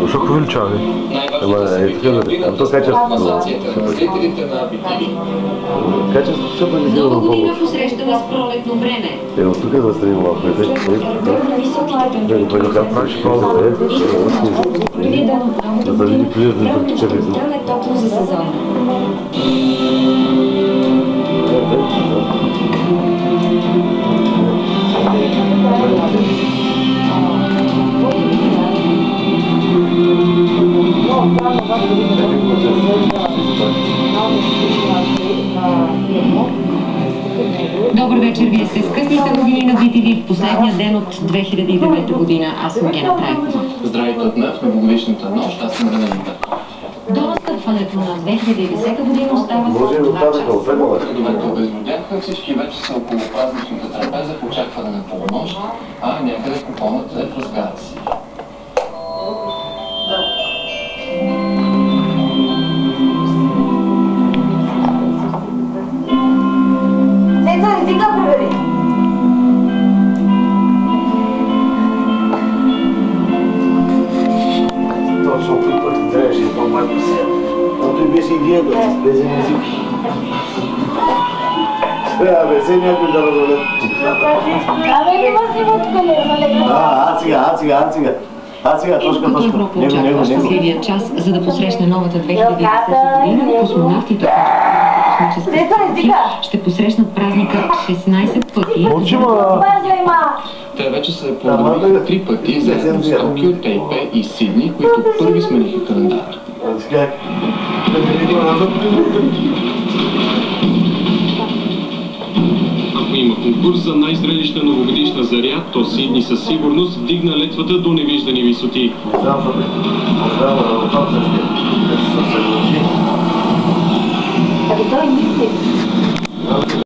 Защо го увеличава? То качеството. Качеството се организира на година посрещала с пролетно време. От тук е застрани малко. Да правиш пауза. Да завиди плюс да причервисно. Стане топло за сезона. Добър вечер, вие сте с късните новини на BTV в последния ден от 2009 година. Аз съм Гена Трайкова. Здравейте от мен в новогодишната нощ, аз съм Ренелита. До настъпването на 2010 година остават 2 часа. Градовете обезлюдяха, всички вече са около празничната трапеза в очакване на полунощ, а някъде купонът е в разгара си. Точно при пъти трябваше и по-малко сега. Той беше идеята, безен език. Бе, се някой да развалят. Сега, точка. Европа очаква щастливия час, за да посрещне новата 2010 година. Космонавтите ще посрещнат празника 16 пъти. Те вече се подобриха 3 пъти заедно с Токио, Тейпе и Сидни, които първи смениха календара. Ако има конкурс за най-зрелищна новогодишна заря, то Сидни със сигурност вдигна летвата до невиждани висоти. Той мисли.